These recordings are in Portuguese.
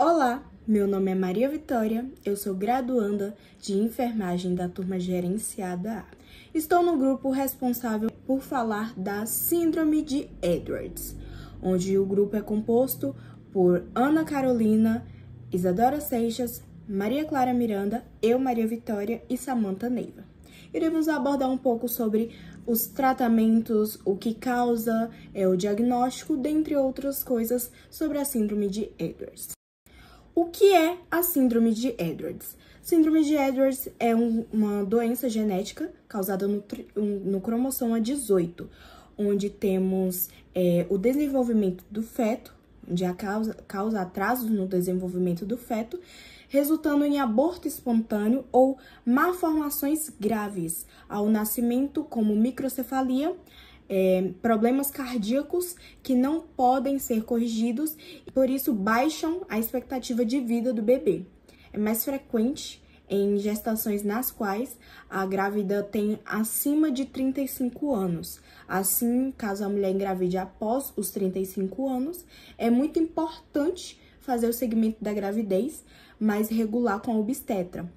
Olá, meu nome é Maria Vitória, eu sou graduanda de enfermagem da turma gerenciada A. Estou no grupo responsável por falar da Síndrome de Edwards, onde o grupo é composto por Ana Carolina, Isadora Seixas, Maria Clara Miranda, eu, Maria Vitória e Samantha Neiva. Iremos abordar um pouco sobre os tratamentos, o que causa, o diagnóstico, dentre outras coisas sobre a Síndrome de Edwards. O que é a Síndrome de Edwards? Síndrome de Edwards é uma doença genética causada no cromossomo 18, onde temos o desenvolvimento do feto, onde causa atrasos no desenvolvimento do feto, resultando em aborto espontâneo ou malformações graves ao nascimento, como microcefalia, problemas cardíacos que não podem ser corrigidos e por isso baixam a expectativa de vida do bebê. É mais frequente em gestações nas quais a grávida tem acima de 35 anos. Assim, caso a mulher engravide após os 35 anos, é muito importante fazer o segmento da gravidez mais regular com a obstetra,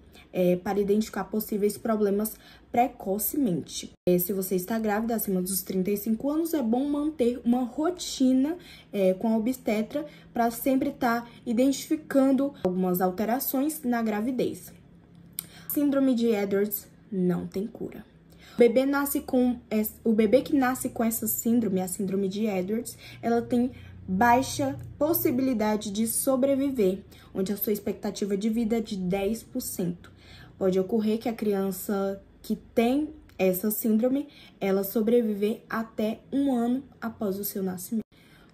para identificar possíveis problemas precocemente. Se você está grávida acima dos 35 anos, é bom manter uma rotina com a obstetra para sempre estar identificando algumas alterações na gravidez. Síndrome de Edwards não tem cura. O bebê que nasce com essa síndrome, a síndrome de Edwards, ela tem baixa possibilidade de sobreviver, onde a sua expectativa de vida é de 10%. Pode ocorrer que a criança que tem essa síndrome, ela sobreviver até 1 ano após o seu nascimento.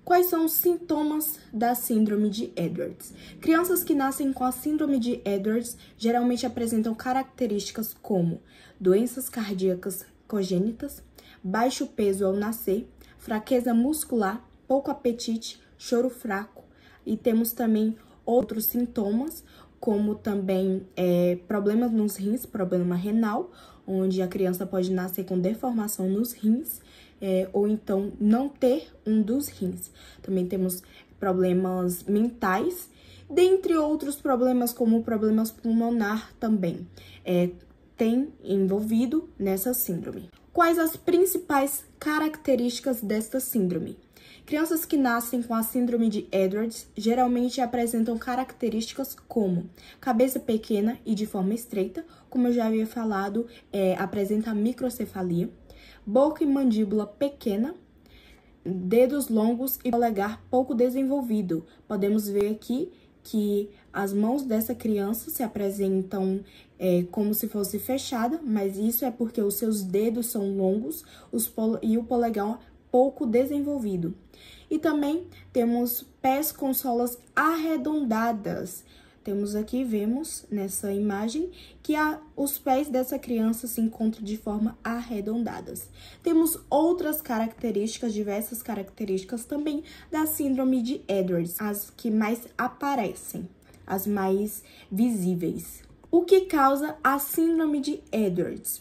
Quais são os sintomas da síndrome de Edwards? Crianças que nascem com a síndrome de Edwards geralmente apresentam características como doenças cardíacas congênitas, baixo peso ao nascer, fraqueza muscular, pouco apetite, choro fraco, e temos também outros sintomas, como também problemas nos rins, problema renal, onde a criança pode nascer com deformação nos rins, ou então não ter um dos rins. Também temos problemas mentais, dentre outros problemas, como problemas pulmonar também, tem envolvido nessa síndrome. Quais as principais características desta síndrome? Crianças que nascem com a síndrome de Edwards geralmente apresentam características como cabeça pequena e de forma estreita, como eu já havia falado, apresenta microcefalia, boca e mandíbula pequena, dedos longos e polegar pouco desenvolvido. Podemos ver aqui que as mãos dessa criança se apresentam como se fosse fechada, mas isso é porque os seus dedos são longos e o polegar pouco desenvolvido. E também temos pés com solas arredondadas. Vemos nessa imagem que os pés dessa criança se encontram de forma arredondadas. Temos outras características, diversas características também da síndrome de Edwards, as que mais aparecem, as mais visíveis. O que causa a síndrome de Edwards?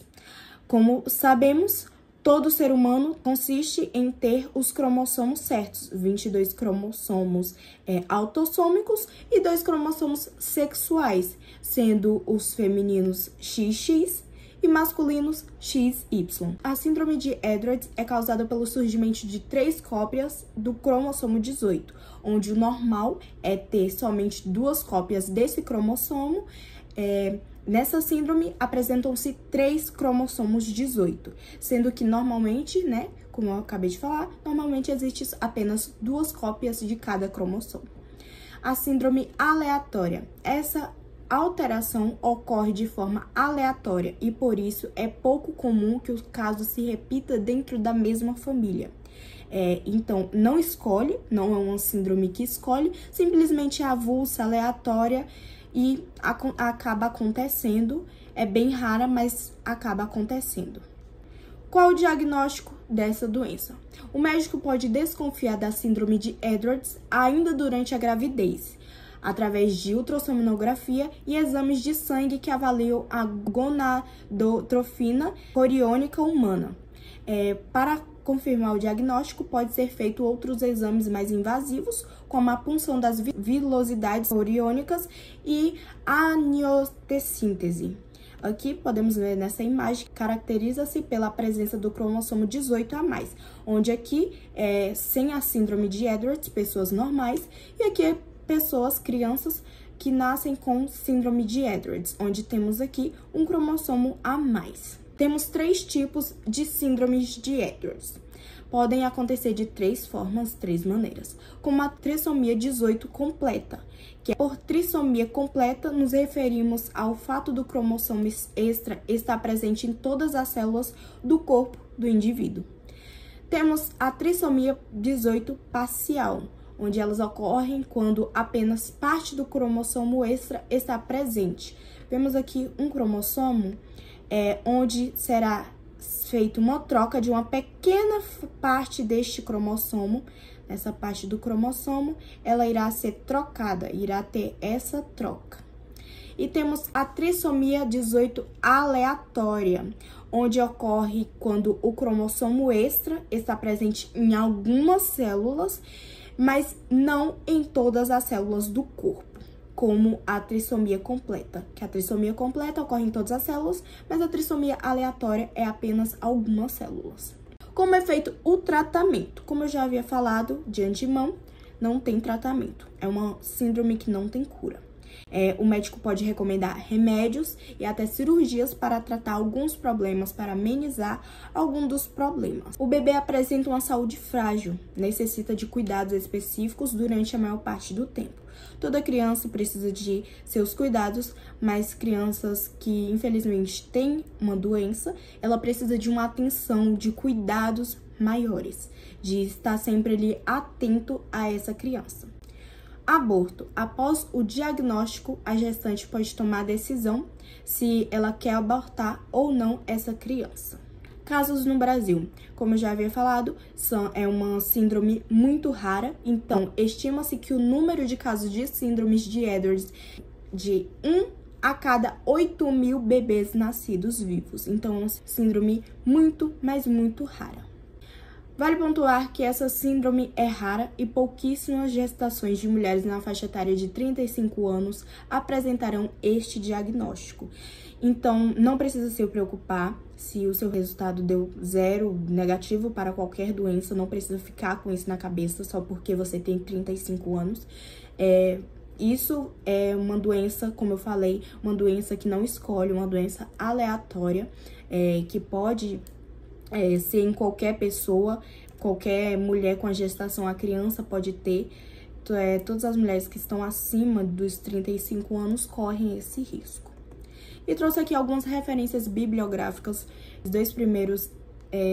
Como sabemos, todo ser humano consiste em ter os cromossomos certos, 22 cromossomos autossômicos e 2 cromossomos sexuais, sendo os femininos XX e masculinos XY. A síndrome de Edwards é causada pelo surgimento de 3 cópias do cromossomo 18, onde o normal é ter somente 2 cópias desse cromossomo. Nessa síndrome, apresentam-se 3 cromossomos 18, sendo que normalmente, como eu acabei de falar, normalmente existe apenas 2 cópias de cada cromossomo. A síndrome aleatória. Essa alteração ocorre de forma aleatória e, por isso, é pouco comum que o caso se repita dentro da mesma família. Então, não é uma síndrome que escolhe, simplesmente é avulsa, aleatória, e acaba acontecendo, é bem rara, mas acaba acontecendo. Qual o diagnóstico dessa doença? O médico pode desconfiar da síndrome de Edwards ainda durante a gravidez, através de ultrassonografia e exames de sangue que avaliam a gonadotrofina coriônica humana. Para confirmar o diagnóstico, pode ser feito outros exames mais invasivos, como a punção das vilosidades oriônicas e a amniotensíntese. Aqui podemos ver nessa imagem que caracteriza-se pela presença do cromossomo 18 a mais, onde aqui é sem a síndrome de Edwards, pessoas normais, e aqui é pessoas, crianças, que nascem com síndrome de Edwards, onde temos aqui um cromossomo a mais. Temos 3 tipos de síndromes de Edwards. Podem acontecer de 3 formas, 3 maneiras, como a trissomia 18 completa, que por trissomia completa nos referimos ao fato do cromossomo extra estar presente em todas as células do corpo do indivíduo. Temos a trissomia 18 parcial, onde elas ocorrem quando apenas parte do cromossomo extra está presente. Vemos aqui um cromossomo onde será feita uma troca de uma pequena parte deste cromossomo. Essa parte do cromossomo, ela irá ser trocada, irá ter essa troca. E temos a trissomia 18 aleatória, onde ocorre quando o cromossomo extra está presente em algumas células, mas não em todas as células do corpo, como a trissomia completa, que a trissomia completa ocorre em todas as células, mas a trissomia aleatória é apenas algumas células. Como é feito o tratamento? Como eu já havia falado de antemão, não tem tratamento, é uma síndrome que não tem cura. O médico pode recomendar remédios e até cirurgias para tratar alguns problemas, para amenizar algum dos problemas. O bebê apresenta uma saúde frágil, necessita de cuidados específicos durante a maior parte do tempo. Toda criança precisa de seus cuidados, mas crianças que infelizmente têm uma doença, ela precisa de uma atenção, de cuidados maiores, de estar sempre ali atento a essa criança. Aborto. Após o diagnóstico, a gestante pode tomar a decisão se ela quer abortar ou não essa criança. Casos no Brasil. Como eu já havia falado, é uma síndrome muito rara, então estima-se que o número de casos de síndromes de Edwards de 1 a cada 8.000 bebês nascidos vivos. Então, é uma síndrome muito, mas muito rara. Vale pontuar que essa síndrome é rara e pouquíssimas gestações de mulheres na faixa etária de 35 anos apresentarão este diagnóstico. Então, não precisa se preocupar se o seu resultado deu 0, negativo para qualquer doença, não precisa ficar com isso na cabeça só porque você tem 35 anos. Isso é uma doença, como eu falei, uma doença que não escolhe, uma doença aleatória, que pode ser em qualquer pessoa, qualquer mulher com a gestação, a criança pode ter. Todas as mulheres que estão acima dos 35 anos correm esse risco. E trouxe aqui algumas referências bibliográficas. Os 2 primeiros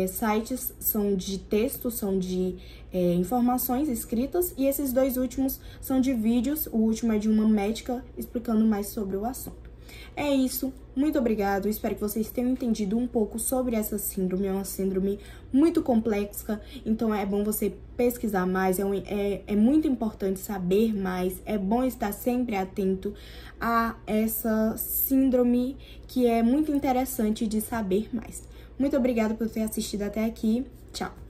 sites são de texto, são de informações escritas, e esses 2 últimos são de vídeos. O último é de uma médica explicando mais sobre o assunto. É isso, muito obrigado, espero que vocês tenham entendido um pouco sobre essa síndrome. É uma síndrome muito complexa, então é bom você pesquisar mais, é muito importante saber mais, é bom estar sempre atento a essa síndrome que é muito interessante de saber mais. Muito obrigada por ter assistido até aqui, tchau!